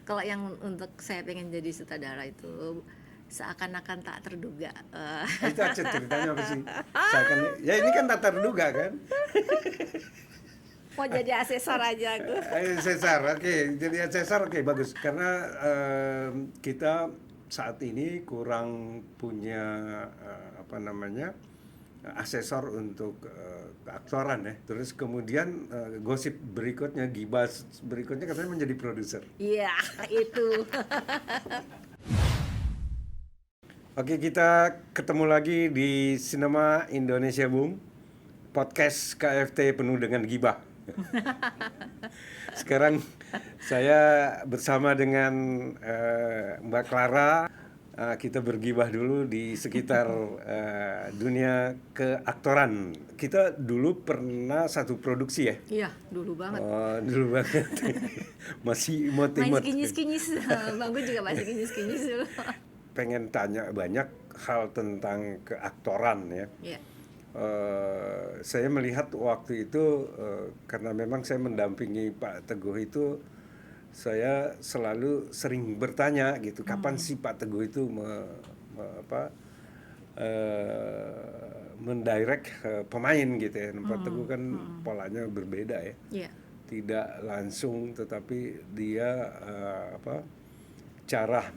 Kalau yang untuk saya pengen jadi sutradara itu seakan-akan tak terduga. Itu aja ceritanya apa sih? Ya ini kan tak terduga kan? Mau jadi asesor aja aku. Cesar, oke. Jadi Cesar, oke, bagus. Karena kita saat ini kurang punya apa namanya asesor untuk keaktoran ya. Terus kemudian gosip berikutnya, gibas berikutnya katanya menjadi produser. Iya, itu. Oke, kita ketemu lagi di Sinema Indonesia Boom, podcast KFT penuh dengan gibah. Sekarang saya bersama dengan Mbak Clara. Kita bergibah dulu di sekitar dunia keaktoran. Kita dulu pernah satu produksi ya. Iya, dulu banget. Oh, dulu banget. Masih Main imut-imut. kinyis-kinyis. Bang gue juga masih kinyis-kinyis dulu. Pengen tanya banyak hal tentang keaktoran ya. Iya. Saya melihat waktu itu karena memang saya mendampingi Pak Teguh itu, saya selalu sering bertanya gitu, kapan sih Pak Teguh itu mendirect pemain gitu ya. Pak Teguh kan polanya berbeda ya. Iya. Tidak langsung, tetapi dia cara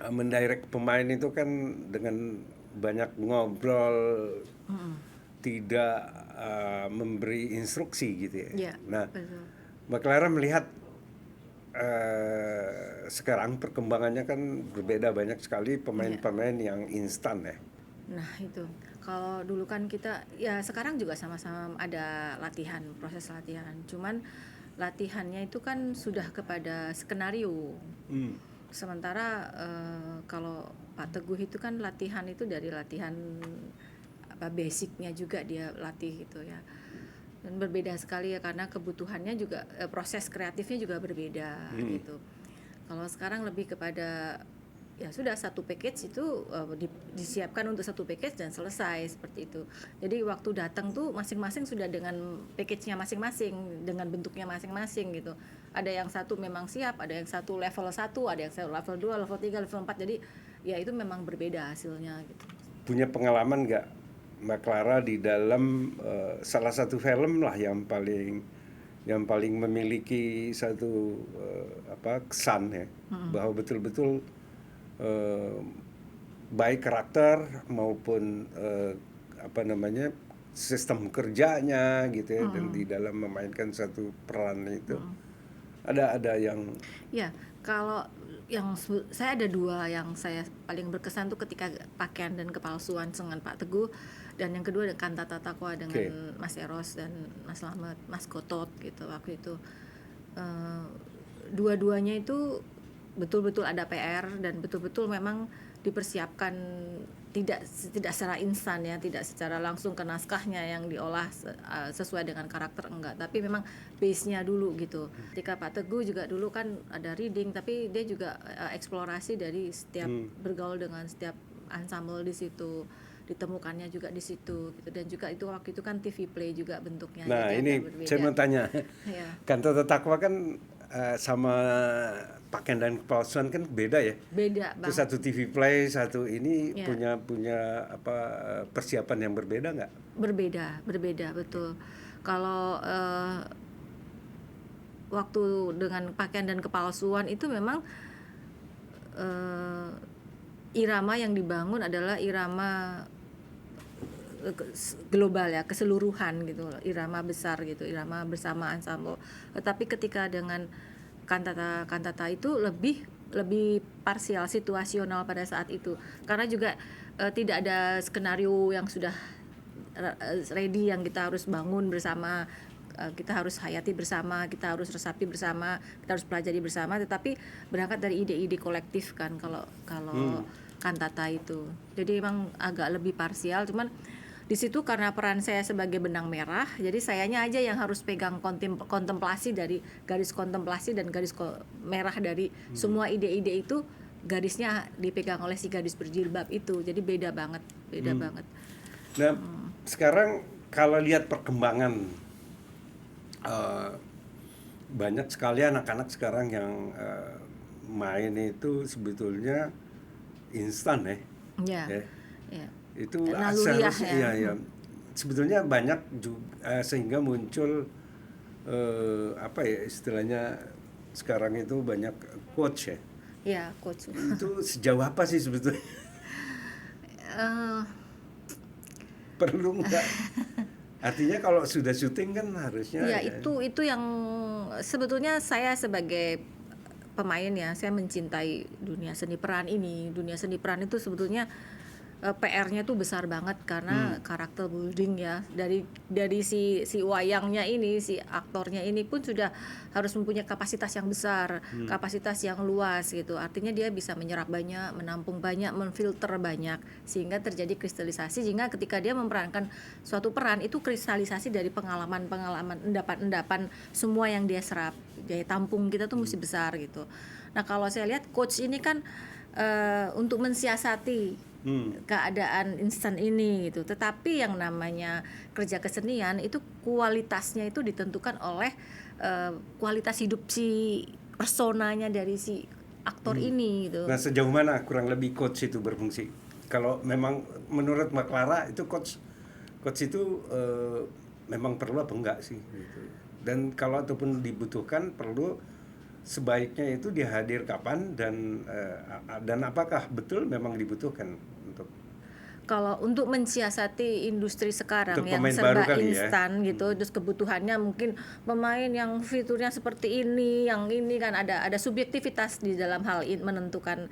mendirect pemain itu kan dengan banyak ngobrol, tidak memberi instruksi gitu ya. Iya, Nah, betul. Mbak Clara melihat sekarang perkembangannya kan berbeda, banyak sekali pemain-pemain yang instan ya. Nah itu, kalau dulu kan kita, ya sekarang juga sama-sama ada latihan, proses latihan. Cuman latihannya itu kan sudah kepada skenario. Sementara kalau Pak Teguh itu kan latihan itu dari latihan basicnya juga dia latih gitu ya. Dan berbeda sekali ya karena kebutuhannya juga proses kreatifnya juga berbeda gitu. Kalau sekarang lebih kepada ya sudah satu package itu disiapkan untuk satu package dan selesai seperti itu. Jadi waktu datang tuh masing-masing sudah dengan package-nya masing-masing, dengan bentuknya masing-masing gitu. Ada yang satu memang siap, ada yang satu level 1, ada yang level 2, level 3, level 4. Jadi ya itu memang berbeda hasilnya gitu. Punya pengalaman nggak Mbak Clara di dalam salah satu film lah yang paling memiliki satu kesan ya, bahwa betul-betul baik karakter maupun sistem kerjanya gitu ya, dan di dalam memainkan satu peran itu ada yang ya. Kalau yang saya ada dua yang saya paling berkesan tuh ketika pakaian dan kepalsuan dengan Pak Teguh, dan yang kedua Kantata Takwa dengan Mas Eros dan Mas Slamet, Mas Gotot gitu waktu itu. Dua-duanya itu betul-betul ada PR dan betul-betul memang dipersiapkan, tidak secara instan ya, tidak secara langsung ke naskahnya yang diolah sesuai dengan karakter, enggak, tapi memang base-nya dulu gitu. Ketika Pak Teguh juga dulu kan ada reading, tapi dia juga eksplorasi dari setiap bergaul dengan setiap ensemble di situ, ditemukannya juga di situ gitu. Dan juga itu waktu itu kan TV play juga bentuknya. Nah, jadi ini saya mau tanya. Ya. Kantata Takwa kan sama pakaian dan kepalsuan kan beda ya. Beda Itu banget. satu TV play, satu ini Ya. punya persiapan yang berbeda nggak? Berbeda betul. Kalau waktu dengan pakaian dan kepalsuan itu memang irama yang dibangun adalah irama global ya, keseluruhan gitu, irama besar gitu, irama bersama ensemble. Tetapi ketika dengan kantata itu lebih parsial, situasional pada saat itu, karena juga tidak ada skenario yang sudah ready yang kita harus bangun bersama, kita harus hayati bersama, kita harus resapi bersama, kita harus pelajari bersama, tetapi berangkat dari ide-ide kolektif kan kalau kantata itu. Jadi memang agak lebih parsial, cuman di situ karena peran saya sebagai benang merah, jadi sayanya aja yang harus pegang kontemplasi dari garis kontemplasi dan garis merah dari semua ide-ide itu, garisnya dipegang oleh si gadis berjilbab itu. Jadi beda banget. Nah, sekarang kalau lihat perkembangan banyak sekali anak-anak sekarang yang main itu sebetulnya instan ya. Ya, Ya. ya. Itu Naluriah seharusnya ya. iya. Sebetulnya banyak sehingga muncul apa ya istilahnya sekarang itu banyak coach ya. Ya, coach. Itu sejauh apa sih sebetulnya? Eh, Perlu nggak? Artinya kalau sudah syuting kan harusnya ya itu yang sebetulnya saya sebagai pemain ya, saya mencintai dunia seni peran ini. Dunia seni peran itu sebetulnya PR-nya tuh besar banget karena karakter building ya, dari si wayangnya ini, si aktornya ini pun sudah harus mempunyai kapasitas yang besar, kapasitas yang luas gitu. Artinya dia bisa menyerap banyak, menampung banyak, menfilter banyak, sehingga terjadi kristalisasi, sehingga ketika dia memerankan suatu peran itu kristalisasi dari pengalaman-pengalaman, endapan-endapan semua yang dia serap. Daya tampung kita tuh mesti besar gitu. Nah, kalau saya lihat coach ini kan untuk mensiasati keadaan instan ini gitu. Tetapi yang namanya kerja kesenian itu kualitasnya itu ditentukan oleh kualitas hidup si personanya dari si aktor ini gitu. Nah, sejauh mana kurang lebih coach itu berfungsi? Kalau memang menurut Mbak Clara itu coach itu memang perlu apa enggak sih gitu. Dan kalau ataupun dibutuhkan perlu sebaiknya itu dihadir kapan dan apakah betul memang dibutuhkan untuk Kalau untuk mensiasati industri sekarang Untuk yang pemain serba baru kali ya. instan gitu, terus kebutuhannya mungkin pemain yang fiturnya seperti ini, yang ini kan ada subjektivitas di dalam hal menentukan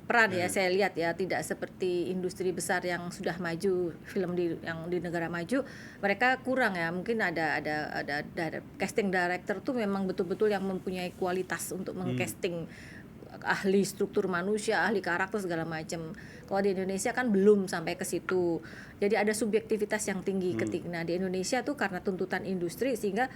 peran ya. Saya lihat ya tidak seperti industri besar yang sudah maju film yang di negara maju, mereka kurang ya. Mungkin ada casting director tuh memang betul-betul yang mempunyai kualitas untuk mengcasting ahli struktur manusia, ahli karakter segala macam. Kalau di Indonesia kan belum sampai ke situ. Jadi ada subjektivitas yang tinggi ketika di Indonesia tuh karena tuntutan industri sehingga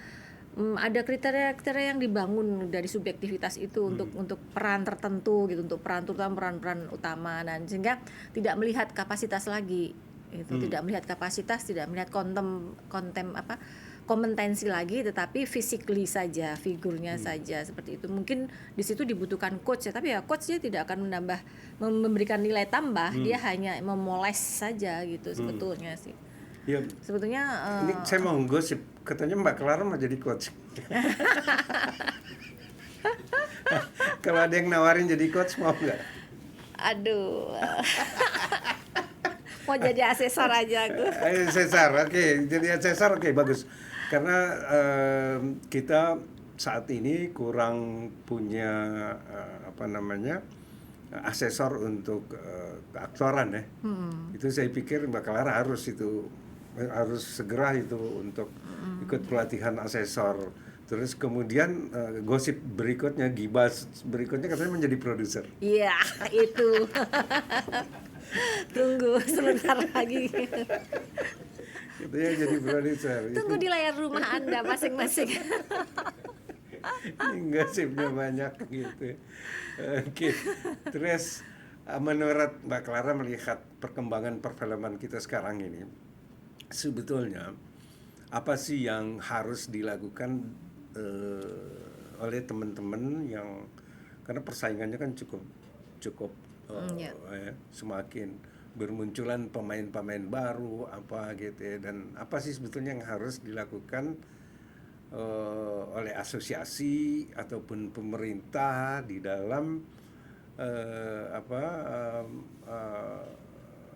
ada kriteria-kriteria yang dibangun dari subjektivitas itu untuk peran tertentu gitu, untuk peran terutama peran-peran utama, dan sehingga tidak melihat kapasitas lagi. Itu tidak melihat kapasitas, tidak melihat kompetensi lagi, tetapi physically saja, figurnya saja seperti itu. Mungkin di situ dibutuhkan coach ya, tapi ya coachnya tidak akan memberikan nilai tambah, dia hanya memoles saja gitu sebetulnya sih. Ya, Sebetulnya ini saya mau gosip, katanya Mbak Clara mau jadi coach. Kalau ada yang nawarin jadi coach mau nggak? aduh mau jadi asesor aja aku. Asesor, oke. Jadi asesor, oke, bagus. Karena kita saat ini kurang punya asesor untuk keaktoran ya. Itu saya pikir Mbak Clara harus segera itu untuk ikut pelatihan asesor. Terus kemudian gosip berikutnya, gibas berikutnya katanya menjadi produser. Iya, itu. Tunggu sebentar lagi. Katanya jadi produser. Tunggu di layar rumah Anda masing-masing. Ini gosipnya banyak gitu. Oke. Terus menurut Mbak Clara melihat perkembangan perfilman kita sekarang ini, sebetulnya apa sih yang harus dilakukan oleh teman-teman yang karena persaingannya kan cukup semakin bermunculan pemain-pemain baru apa gitu ya, dan apa sih sebetulnya yang harus dilakukan oleh asosiasi ataupun pemerintah di dalam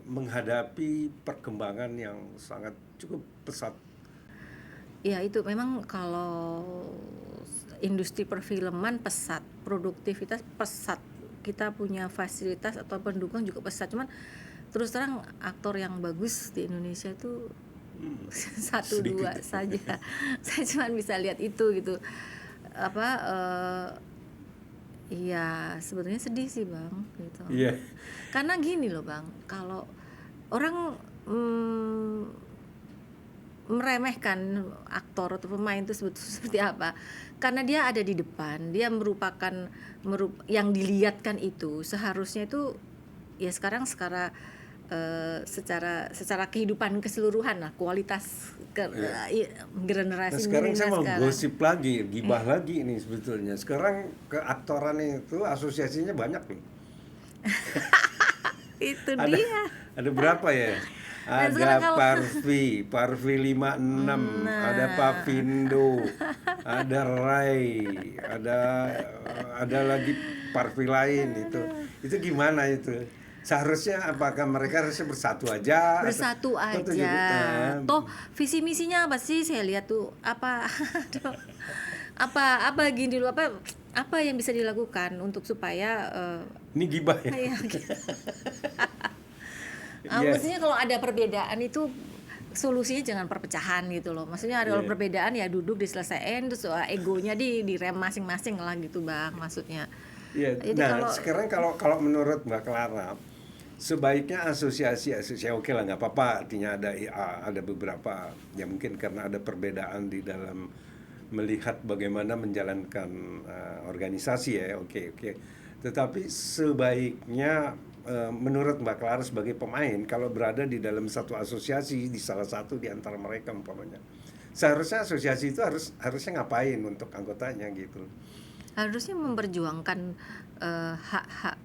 menghadapi perkembangan yang sangat cukup pesat. Ya itu memang kalau industri perfilman pesat, produktivitas pesat, kita punya fasilitas atau pendukung juga pesat. Cuman terus terang aktor yang bagus di Indonesia itu 1-2 saja. Saya cuma bisa lihat itu gitu. Ya sebetulnya sedih sih Bang gitu. Iya. Karena gini loh Bang, kalau orang meremehkan aktor atau pemain itu seperti apa? Karena dia ada di depan, dia merupakan yang dilihatkan itu seharusnya itu ya sekarang secara kehidupan keseluruhan lah, kualitas generasi Nah sekarang saya mau sekarang. gosip lagi, gibah lagi nih sebetulnya. Sekarang keaktoran itu asosiasinya banyak nih. Itu Ada dia. ada berapa ya? Dan sekarang Ada kalau Parvi 56, ada nah, Papindo, ada Rai, ada lagi Parvi lain itu. Itu gimana itu? Seharusnya apakah mereka harusnya bersatu aja bersatu atau aja. jadi Toh visi misinya apa sih? Saya lihat tuh apa apa gini dulu, apa yang bisa dilakukan untuk supaya ini gibah ya? kayak Iya. maksudnya kalau ada perbedaan itu solusinya jangan perpecahan gitu loh. Maksudnya ada kalau Iya. perbedaan ya duduk diselesaikan, terus egonya direm masing-masing lah gitu Bang, maksudnya. Iya. Jadi Nah, kalau sekarang kalau menurut Mbak Clara, sebaiknya asosiasi oke lah nggak apa-apa. Artinya ada beberapa ya mungkin karena ada perbedaan di dalam melihat bagaimana menjalankan organisasi ya. Oke. Tetapi sebaiknya menurut Mbak Clara sebagai pemain kalau berada di dalam satu asosiasi di salah satu di antara mereka umpamanya, seharusnya asosiasi itu harusnya ngapain untuk anggotanya gitu. harusnya memperjuangkan hak-hak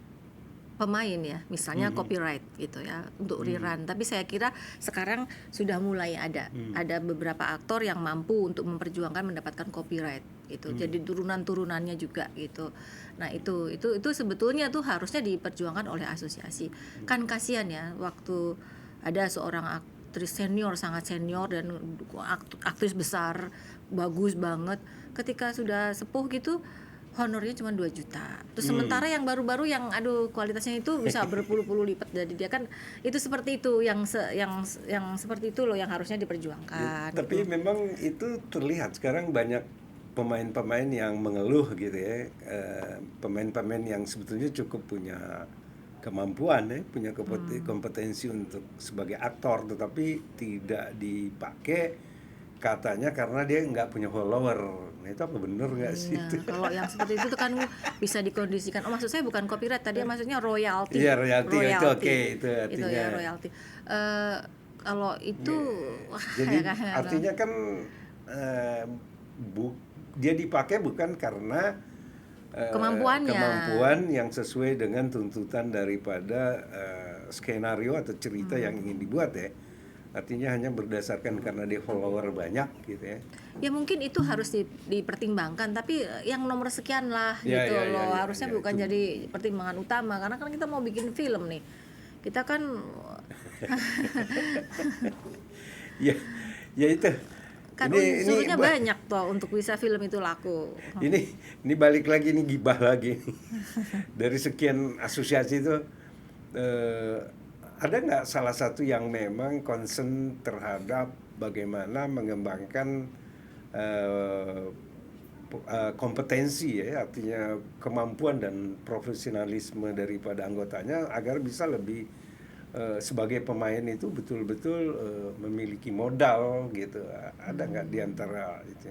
pemain ya, misalnya copyright gitu ya untuk rerun. Tapi saya kira sekarang sudah mulai ada beberapa aktor yang mampu untuk memperjuangkan mendapatkan copyright gitu. Jadi turunan-turunannya juga gitu. Nah, itu sebetulnya tuh harusnya diperjuangkan oleh asosiasi. Kan kasihan ya waktu ada seorang aktris senior, sangat senior dan aktris besar, bagus banget, ketika sudah sepuh gitu honornya cuma 2 juta. Terus sementara yang baru-baru yang kualitasnya itu bisa berpuluh-puluh lipat dari dia, kan itu seperti itu yang seperti itu loh yang harusnya diperjuangkan. Tapi gitu. memang itu terlihat sekarang banyak pemain-pemain yang mengeluh gitu ya, pemain-pemain yang sebetulnya cukup punya kemampuan ya, punya kompetensi untuk sebagai aktor, tetapi tidak dipakai katanya karena dia nggak punya follower. Nah itu apa bener nggak sih Nah, itu? kalau yang seperti itu tuh kan bisa dikondisikan. Oh, maksud saya bukan copyright tadi, maksudnya royalti. Iya royalti itu oke, itu Itu artinya. ya royalti. Kalau itu wah, Jadi ya kan. artinya kan eh, dia dipakai bukan karena Kemampuannya. kemampuan yang sesuai dengan tuntutan daripada skenario atau cerita yang ingin dibuat ya. Artinya hanya berdasarkan karena dia follower banyak gitu ya. Ya mungkin itu harus dipertimbangkan, tapi yang nomor sekian lah Ya, gitu ya, ya, loh. ya, Harusnya ya, bukan itu. jadi pertimbangan utama, karena kan kita mau bikin film nih. Kita kan Ya, ya itu. kan Ini unsurnya banyak toh untuk bisa film itu laku. ini balik lagi nih gibah lagi nih. Dari sekian asosiasi itu ada nggak salah satu yang memang concern terhadap bagaimana mengembangkan kompetensi ya, artinya kemampuan dan profesionalisme daripada anggotanya agar bisa lebih sebagai pemain itu betul-betul memiliki modal gitu. Ada nggak di antara itu?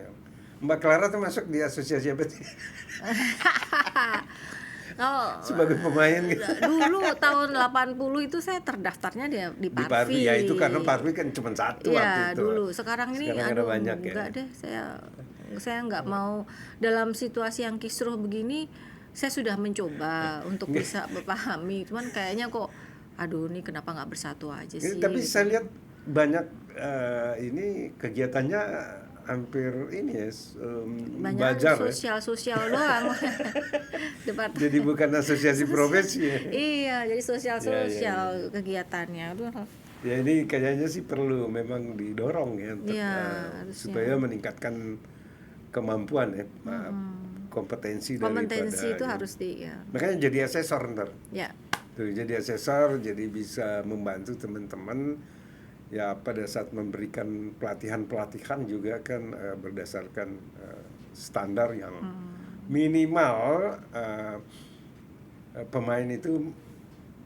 Mbak Clara termasuk di asosiasi apa sih? Kalau Sebagai pemain gitu. dulu tahun 80 itu saya terdaftarnya di Di Parvi. Parvi ya itu karena Parvi kan cuma satu waktu Iya itu. dulu. Sekarang ini Sekarang ada banyak ya. enggak deh, saya nggak mau dalam situasi yang kisruh begini. Saya sudah mencoba untuk bisa memahami, cuman kayaknya kok ini kenapa nggak bersatu aja sih Tapi gitu. saya lihat banyak ini kegiatannya hampir ini ya Banyak bazar ya. sosial doang. Jadi bukan asosiasi profesi ya. Iya, jadi Ya, ya. kegiatannya. Aduh, Ya ini kayaknya sih perlu memang didorong ya untuk iya, harusnya. supaya meningkatkan kemampuan ya, kompetensi Kompetensi daripada itu harus ya. makanya jadi asesor ntar. Ya. Tuh, jadi asesor jadi bisa membantu teman-teman ya pada saat memberikan pelatihan juga kan berdasarkan standar yang minimal pemain itu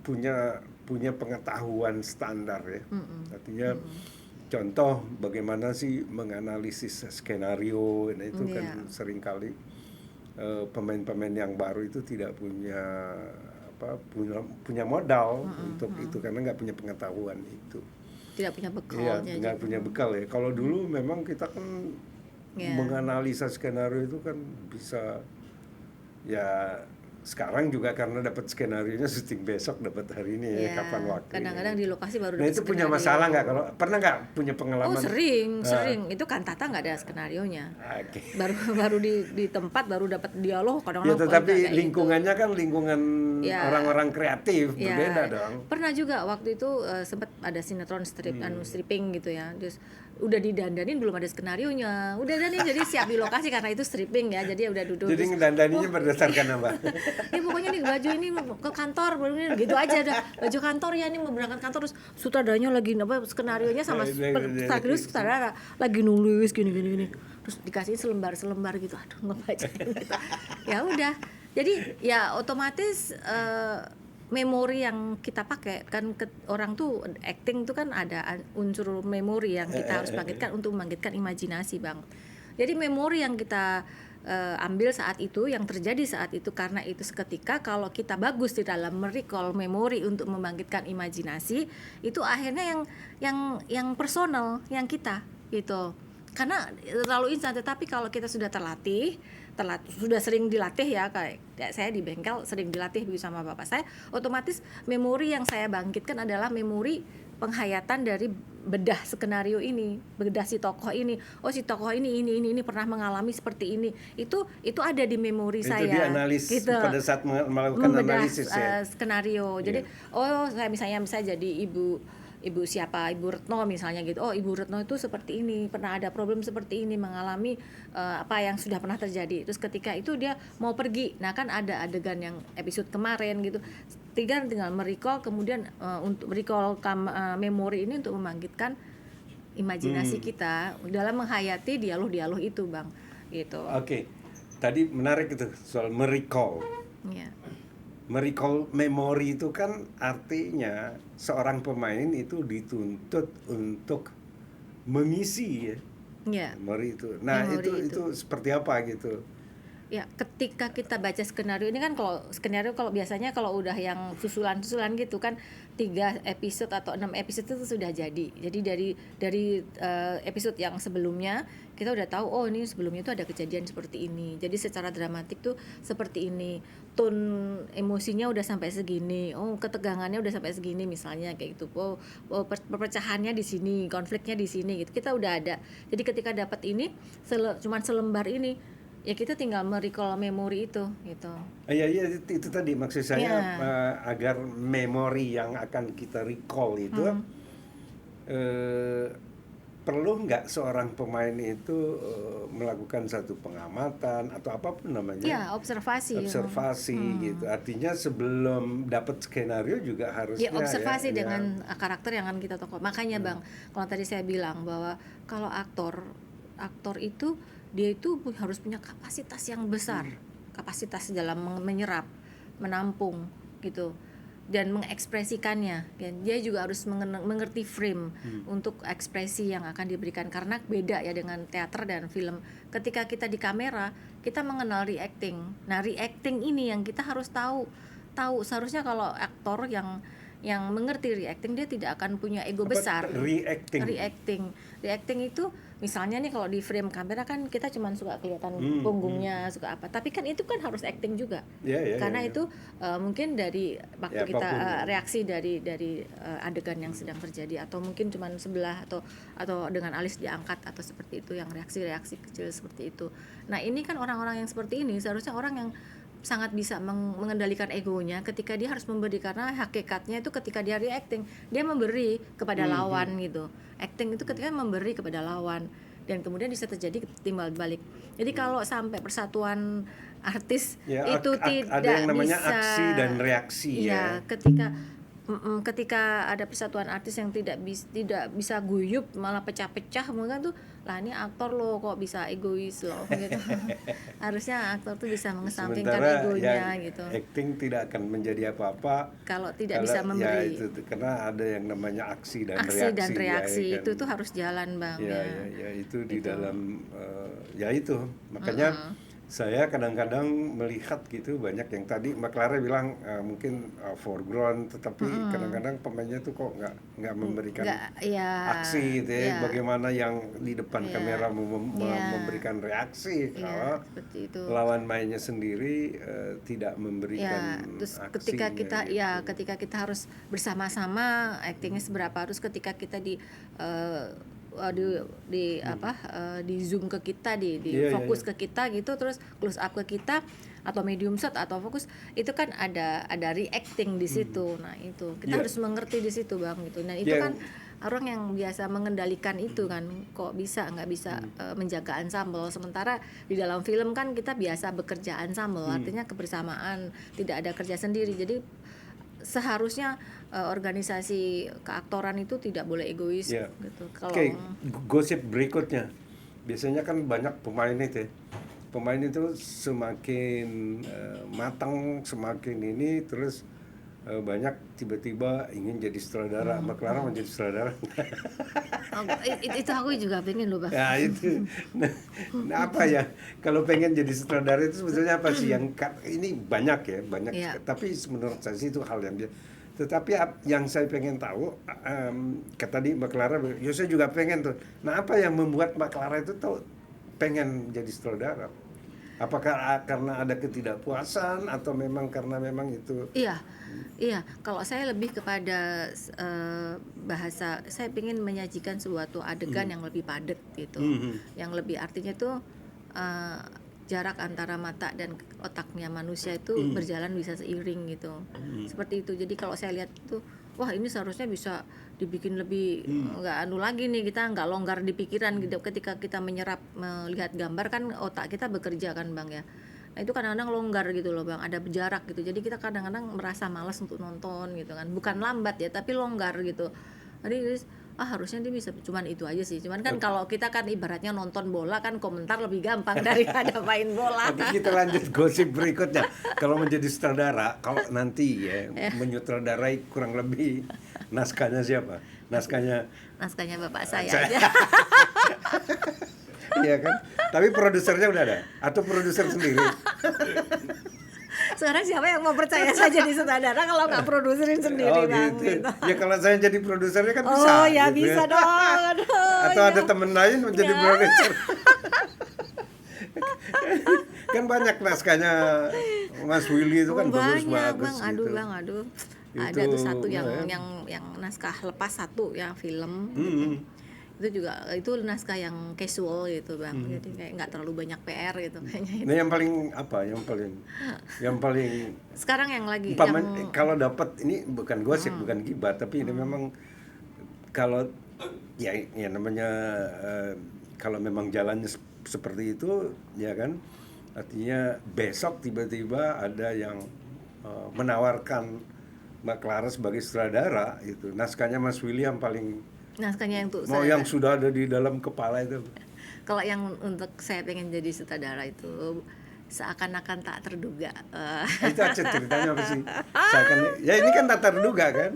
punya pengetahuan standar ya. Artinya contoh bagaimana sih menganalisis skenario, nah itu kan seringkali pemain-pemain yang baru itu tidak punya punya modal untuk itu karena nggak punya pengetahuan itu. Tidak punya bekal. Iya, nggak punya bekal ya. Kalau dulu memang kita kan menganalisa skenario itu kan bisa ya. Sekarang juga karena dapat skenarionya syuting besok, dapat hari ini ya, kapan waktu. Kadang-kadang di lokasi baru dapat. Nah itu skenario. punya masalah nggak? Kalau pernah nggak punya pengalaman? Oh sering. Itu kantata nggak ada skenarionya. Okay. Baru di tempat baru dapat dialog. Ya Kadang-kadang. tetapi lingkungannya kan lingkungan orang-orang kreatif, berbeda dong. Pernah juga waktu itu sempat ada sinetron stripping gitu ya. Terus udah didandanin belum ada skenarionya. Udah dandanin jadi siap di lokasi karena itu stripping ya. Jadi udah duduk. Jadi ngedandaninya berdasarkan apa? Ya pokoknya nih baju ini ke kantor gitu aja dah. Baju kantor ya ini mau berangkat kantor terus sutradaranya lagi skenarionya sama sutradara lagi nulis gini. Terus dikasih selembar gitu. Aduh ngebaca gitu. Ya udah. Jadi ya otomatis memori yang kita pakai kan orang tuh acting tuh kan ada unsur memori yang kita harus bangkitkan untuk membangkitkan imajinasi Bang. Jadi memori yang kita ambil saat itu, yang terjadi saat itu karena itu seketika kalau kita bagus di dalam merecall memori untuk membangkitkan imajinasi itu akhirnya yang personal yang kita gitu. Karena terlalu instan, tetapi kalau kita sudah sudah sering dilatih ya, kayak saya di bengkel sering dilatih sama bapak saya, otomatis memori yang saya bangkitkan adalah memori penghayatan dari bedah skenario ini, bedah si tokoh ini. Oh si tokoh ini pernah mengalami seperti ini. Itu ada di memori saya. Itu dianalisis gitu. Pada saat melakukan analisis ya. Skenario. Jadi saya misalnya jadi ibu siapa, Ibu Retno misalnya gitu. Oh Ibu Retno itu seperti ini, pernah ada problem seperti ini, mengalami apa yang sudah pernah terjadi. Terus ketika itu dia mau pergi, nah kan ada adegan yang episode kemarin gitu. Tinggal merecall kemudian untuk merecall memori ini untuk membangkitkan imajinasi kita dalam menghayati dialog-dialog itu Bang. Gitu. Oke. Tadi menarik itu soal merecall. Iya. Merecall memori itu kan artinya seorang pemain itu dituntut untuk mengisi memori itu. Nah, memori itu seperti apa gitu? Ya, ketika kita baca skenario ini kan kalau biasanya kalau udah yang susulan gitu kan 3 episode atau 6 episode itu sudah jadi. Jadi dari episode yang sebelumnya kita udah tahu oh ini sebelumnya itu ada kejadian seperti ini. Jadi secara dramatik tuh seperti ini. Tone emosinya udah sampai segini. Oh, ketegangannya udah sampai segini misalnya kayak gitu. Oh perpecahannya di sini, konfliknya di sini gitu. Kita udah ada. Jadi ketika dapat ini cuman selembar ini ya kita tinggal merecall memori itu gitu. Iya itu tadi maksud saya agar memori yang akan kita recall itu perlu nggak seorang pemain itu melakukan satu pengamatan atau apapun namanya? Ya observasi gitu. Artinya sebelum dapat skenario juga harusnya observasi dengan karakter yang akan kita tokoh. Makanya Bang, kalau tadi saya bilang bahwa kalau aktor itu dia itu harus punya kapasitas yang besar, kapasitas dalam menyerap, menampung gitu dan mengekspresikannya. Dan dia juga harus mengerti frame untuk ekspresi yang akan diberikan karena beda ya dengan teater dan film. Ketika kita di kamera, kita mengenal reacting. Nah, reacting ini yang kita harus tahu. Seharusnya kalau aktor yang mengerti reacting dia tidak akan punya ego besar. Reacting itu misalnya nih kalau di frame kamera kan kita cuma suka kelihatan punggungnya, suka apa. Tapi kan itu kan harus acting juga. Karena itu mungkin dari waktu kita reaksi dari adegan yang sedang terjadi atau mungkin cuma sebelah atau dengan alis diangkat atau seperti itu yang reaksi kecil seperti itu. Nah, ini kan orang-orang yang seperti ini seharusnya orang yang sangat bisa mengendalikan egonya ketika dia harus memberi karena hakikatnya itu ketika dia reacting dia memberi kepada lawan gitu. Acting itu ketika memberi kepada lawan dan kemudian bisa terjadi timbal balik. Jadi kalau sampai persatuan artis itu tidak ada yang namanya bisa aksi dan reaksi ketika ada persatuan artis yang tidak bisa guyup malah pecah-pecah mungkin tuh lah ini aktor loh kok bisa egois loh gitu. Harusnya aktor tuh bisa mengesampingkan egonya gitu. Acting tidak akan menjadi apa-apa kalau tidak bisa memberi. Ya itu karena ada yang namanya aksi dan reaksi itu tuh harus jalan Bang. Ya itu di dalam ya itu makanya saya kadang-kadang melihat gitu banyak yang tadi Mbak Clara bilang mungkin foreground, tetapi kadang-kadang pemainnya tuh kok nggak memberikan Nggak, ya, aksi gitu ya, ya, bagaimana yang di depan kamera ya, ya, memberikan reaksi ya, kalau seperti itu. lawan mainnya sendiri tidak Ya, memberikan terus aksinya gitu. ketika kita harus bersama-sama actingnya seberapa, terus ketika kita eh, di zoom ke kita, di Iya, iya, fokus iya. ke kita gitu, terus close up ke kita atau medium shot atau fokus, itu kan ada reacting di situ. Nah itu kita Iya. harus mengerti di situ bang gitu. Nah itu Iya. kan orang yang biasa mengendalikan itu kan, kok nggak bisa menjaga ensemble, sementara di dalam film kan kita biasa bekerja ensemble, artinya kebersamaan, tidak ada kerja sendiri. Jadi seharusnya organisasi keaktoran itu tidak boleh egois Ya. gitu. Kalau Oke, gosip berikutnya. Biasanya kan banyak pemain itu ya. Pemain itu semakin matang, semakin ini, terus banyak tiba-tiba ingin jadi sutradara. Mbak Clara mau jadi sutradara. itu aku juga pengen loh bang. Ya itu. Nah, apa ya? Kalau pengen jadi sutradara itu sebetulnya apa sih yang ini banyak ya, banyak. Ya. Tapi menurut saya sih itu hal yang tetapi yang saya pengen tahu, kata tadi Mbak Clara, ya saya juga pengen tuh. Nah, apa yang membuat Mbak Clara itu tuh pengen jadi sutradara? Apakah karena ada ketidakpuasan atau memang karena memang itu? Iya, kalau saya lebih kepada bahasa, saya ingin menyajikan suatu adegan yang lebih padat gitu, yang lebih artinya tuh jarak antara mata dan otaknya manusia itu berjalan bisa seiring gitu, seperti itu. Jadi kalau saya lihat tuh, wah ini seharusnya bisa dibikin lebih nggak anu lagi nih, kita nggak longgar di pikiran gitu. Ketika kita melihat gambar kan otak kita bekerja kan bang ya. Nah itu kadang-kadang longgar gitu loh bang, ada jarak gitu. Jadi kita kadang-kadang merasa malas untuk nonton gitu kan, bukan lambat ya tapi longgar gitu. Jadi harusnya dia bisa, cuman itu aja sih. Cuman kan kalau kita kan ibaratnya nonton bola kan komentar lebih gampang daripada main bola. Oke, kita lanjut gosip berikutnya. Kalau menjadi sutradara, kalau nanti ya menyutradarai kurang lebih naskahnya siapa? Naskahnya Bapak saya aja. Iya kan? Tapi produsernya udah ada atau produser sendiri? Sekarang siapa yang mau percaya saya jadi sutradara kalau nggak produserin sendiri bang? Gitu. Ya kalau saya jadi produsernya kan bisa. Oh ya gitu bisa dong. Aduh, atau ya. ada temen lain menjadi produser. Kan banyak naskahnya Mas Willy itu kan banyak bagus-bagus bang, gitu. aduh. Itu, Ada tuh satu ya. yang naskah lepas satu ya film. Itu juga itu naskah yang casual gitu bang, jadi kayak nggak terlalu banyak PR gitu kayaknya. Nah yang paling apa? Yang paling Sekarang yang lagi kalau dapat ini bukan gosip, bukan gibah, tapi ini memang kalau ya namanya kalau memang jalannya seperti itu ya kan, artinya besok tiba-tiba ada yang menawarkan Mbak Clara sebagai sutradara itu, naskahnya Mas William paling naskahnya yang untuk mau saya. yang sudah ada di dalam kepala itu. Kalau yang untuk saya pengen jadi sutradara itu seakan-akan tak terduga. Itu aja ceritanya apa sih? Ya ini kan tak terduga kan?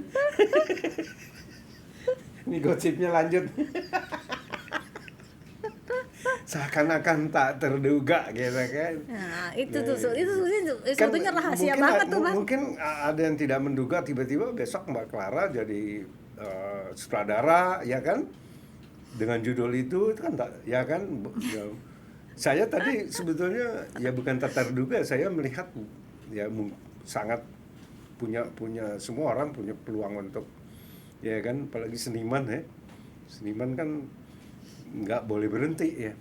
Ini gosipnya lanjut. Seakan-akan tak terduga gitu kan. Nah, itu sebetulnya Kan rahasia mungkin banget tuh bang. Mungkin ada yang tidak menduga tiba-tiba besok Mbak Clara jadi sutradara ya kan, dengan judul itu kan ya kan. Saya tadi sebetulnya ya bukan tak terduga, saya melihat ya sangat punya semua orang punya peluang untuk ya kan, apalagi seniman kan nggak boleh berhenti ya.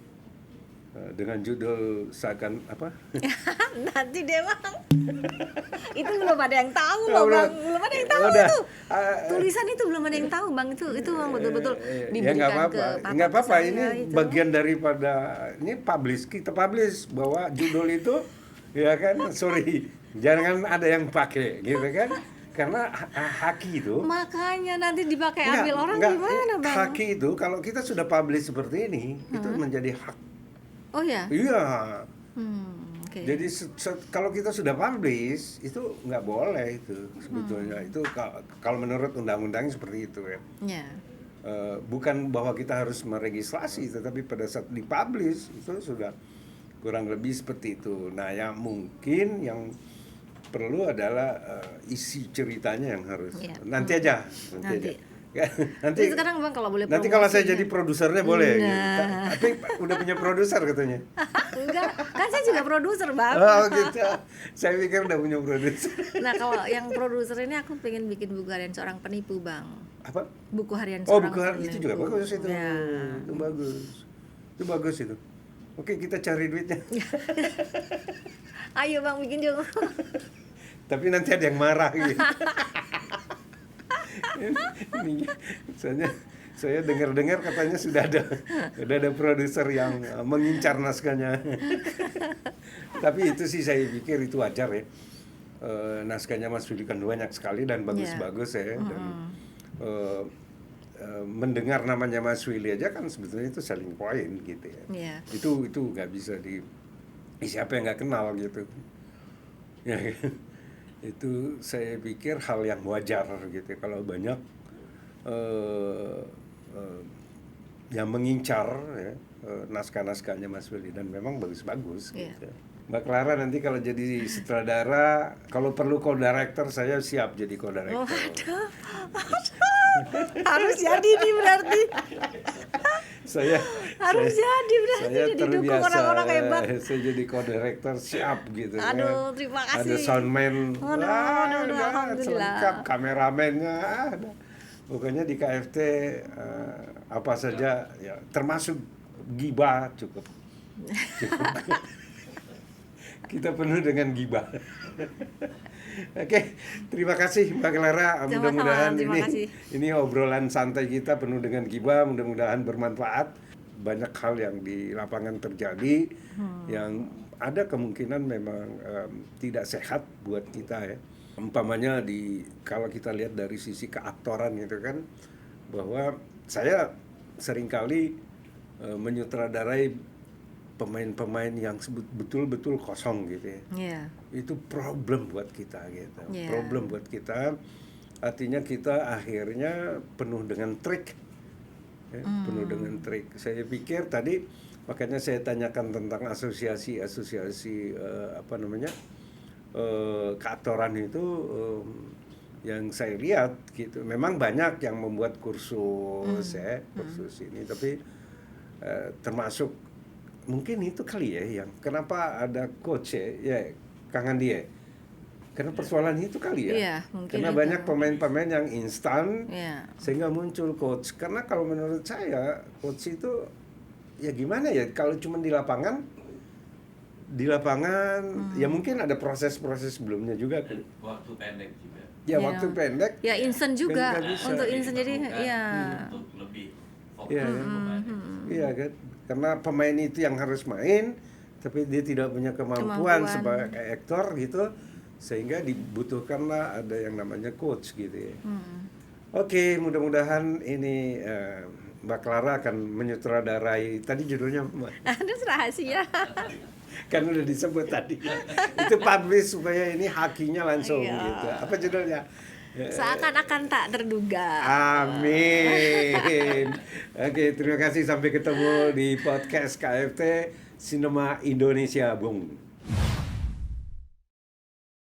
Dengan judul seakan apa? Nanti deh bang. Itu belum ada yang tahu loh bang, belum ada yang tahu itu. Tulisan itu belum ada yang tahu bang, itu bang betul-betul diberikan ke papa. Nggak apa-apa, saya ini itu. bagian daripada ini kita publish bahwa judul itu ya kan, sorry jangan ada yang pakai gitu kan, karena haki itu. Makanya nanti dipakai ambil orang gimana bang? Haki itu kalau kita sudah publish seperti ini itu menjadi hak. Oh ya? Iya. Okay. Jadi kalau kita sudah publish itu nggak boleh itu sebetulnya. Itu kalau menurut undang-undangnya seperti itu ya. Yeah. Bukan bahwa kita harus meregistrasi, tetapi pada saat dipublish itu sudah kurang lebih seperti itu. Nah, yang mungkin yang perlu adalah isi ceritanya yang harus nanti aja. Nanti sekarang Bang kalau boleh nanti kalau saya jadi produsernya boleh gitu. Tapi udah punya produser katanya. Enggak, kan saya juga produser Bang. Oh gitu, saya pikir udah punya produser. Nah kalau yang produser ini aku pengen bikin buku harian seorang penipu Bang. Apa? Buku harian seorang buku harian penipu. itu juga bagus itu. Ya. Itu bagus itu. Oke, kita cari duitnya. Ayo Bang bikin juga. Tapi nanti ada yang marah gitu. Ini, saya dengar-dengar katanya sudah ada produser yang mengincar naskahnya. Tapi itu sih saya pikir itu wajar ya. Naskahnya Mas Willy kan banyak sekali dan bagus-bagus ya. Dan mendengar namanya Mas Willy aja kan sebetulnya itu selling point gitu ya. Itu nggak bisa siapa yang nggak kenal gitu. Ya. Itu saya pikir hal yang wajar gitu kalau banyak yang mengincar ya, naskah-naskahnya Mas Willy dan memang bagus-bagus gitu. Mbak Clara nanti kalau jadi sutradara, kalau perlu co-director saya siap jadi co-director. Oh, harus jadi nih berarti. Saya didukung orang-orang hebat. Saya jadi co-director siap gitu. Aduh, terima kasih. Ada soundman, alhamdulillah. selengkap, kameramennya ada. Pokoknya di KFT apa saja ya, termasuk gibah cukup. Kita penuh dengan gibah. Oke, terima kasih Mbak Clara. Mudah-mudahan ini obrolan santai kita penuh dengan gibah, mudah-mudahan bermanfaat. Banyak hal yang di lapangan terjadi yang ada kemungkinan memang tidak sehat buat kita ya. Umpamanya kalau kita lihat dari sisi keaktoran gitu kan, bahwa saya seringkali menyutradarai pemain-pemain yang betul-betul kosong gitu ya. Itu problem buat kita gitu. Problem buat kita. Artinya kita akhirnya penuh dengan trik. Ya, penuh dengan trik. Saya pikir tadi makanya saya tanyakan tentang asosiasi keaktoran itu yang saya lihat gitu. Memang banyak yang membuat kursus kursus ini, tapi termasuk mungkin itu kali ya yang kenapa ada coach ya Kang Andi ya. Karena persoalan itu kali ya. Karena itu. Banyak pemain-pemain yang instan sehingga muncul coach. Karena kalau menurut saya coach itu ya gimana ya, kalau cuma di lapangan ya mungkin ada proses-proses sebelumnya juga. Waktu pendek juga. Ya waktu pendek. Ya instan juga untuk instan jadi untuk lebih fokus pemain. Iya kan. Karena pemain itu yang harus main, tapi dia tidak punya kemampuan sebagai aktor gitu, sehingga dibutuhkanlah ada yang namanya coach gitu ya. Oke, mudah-mudahan ini Mbak Clara akan menyutradarai, tadi judulnya Aduh, rahasia. Kan udah disebut tadi. Itu publish supaya ini hakinya langsung gitu. Apa judulnya? Seakan-akan tak terduga. Amin. Oke, terima kasih, sampai ketemu di podcast KFT Sinema Indonesia, Bung.